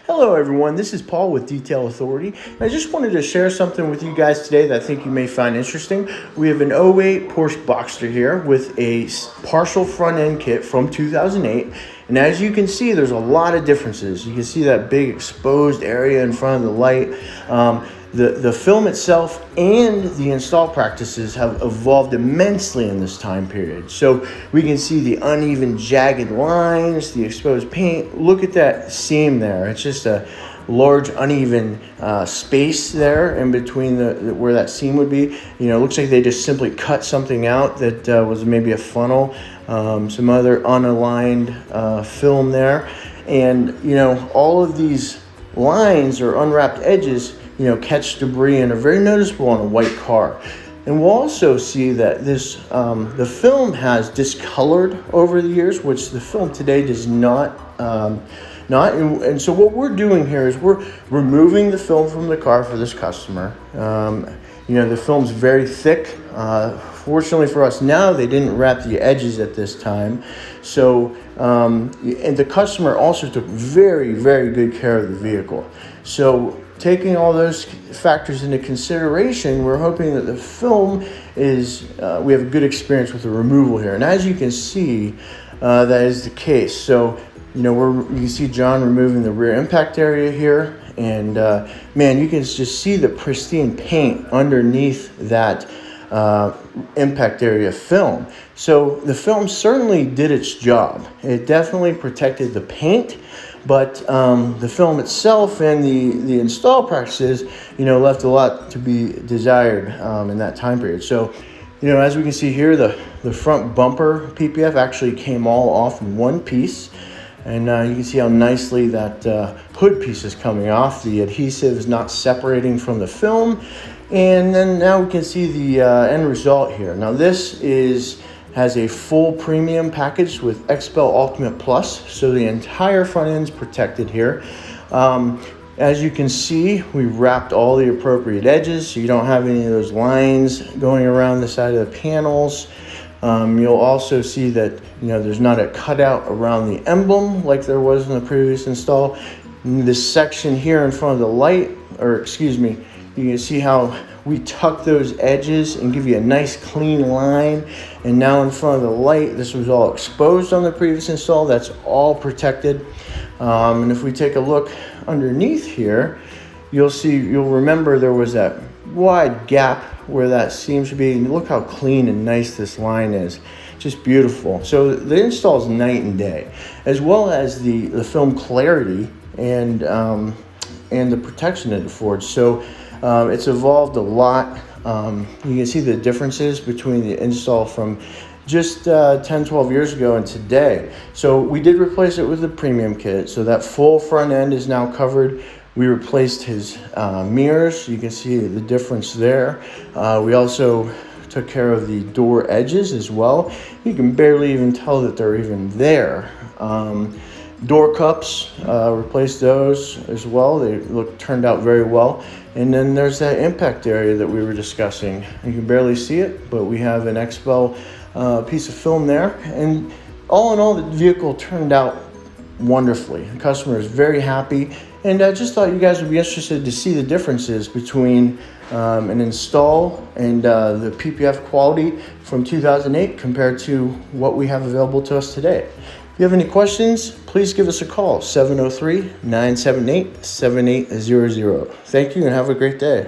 Hello everyone, this is Paul with Detail Authority. I just wanted to share something with you guys today that I think you may find interesting. We have an '08 Porsche Boxster here with a partial front end kit from 2008. And as you can see, there's a lot of differences. You can see that big exposed area in front of the light. The film itself and the install practices have evolved immensely in this time period. So we can see the uneven jagged lines, the exposed paint. Look at that seam there. It's just a large uneven space there in between where that seam would be. You know, it looks like they just simply cut something out that was maybe a funnel, some other unaligned film there. And, you know, all of these lines or unwrapped edges, you know, catch debris and are very noticeable on a white car. And we'll also see that this the film has discolored over the years, which the film today does not. And so what we're doing here is we're removing the film from the car for this customer. You know, the film's very thick. Fortunately for us now, they didn't wrap the edges at this time. So, and the customer also took very, very good care of the vehicle. So taking all those factors into consideration, we're hoping that the film is, we have a good experience with the removal here. And as you can see, that is the case. So, you know, you can see John removing the rear impact area here. And man, you can just see the pristine paint underneath that impact area film. So the film certainly did its job. It definitely protected the paint, but the film itself and the install practices, you know, left a lot to be desired in that time period. So, you know, as we can see here, the front bumper PPF actually came all off in one piece. And you can see how nicely that hood piece is coming off. The adhesive is not separating from the film. And then now we can see the end result here. Now this has a full premium package with XPEL Ultimate Plus. So the entire front end is protected here. As you can see, we wrapped all the appropriate edges, so you don't have any of those lines going around the side of the panels. You'll also see that, you know, there's not a cutout around the emblem like there was in the previous install. This section here in front of the light, or excuse me, you can see how we tuck those edges and give you a nice clean line. And now in front of the light, this was all exposed on the previous install. That's all protected. And if we take a look underneath here, you'll remember there was that wide gap where that seam should be. And look how clean and nice this line is. Just beautiful. So the install is night and day, as well as the film clarity and the protection it affords. So it's evolved a lot. You can see the differences between the install from just 10-12 years ago and today. So we did replace it with the premium kit. So that full front end is now covered. We replaced his mirrors. You can see the difference there. We also took care of the door edges as well. You can barely even tell that they're even there. Door cups, replaced those as well. They turned out very well. And then there's that impact area that we were discussing. You can barely see it, but we have an XPEL piece of film there. And all in all, the vehicle turned out wonderfully. The customer is very happy. And I just thought you guys would be interested to see the differences between an install and the PPF quality from 2008 compared to what we have available to us today. If you have any questions, please give us a call, 703-978-7800. Thank you and have a great day.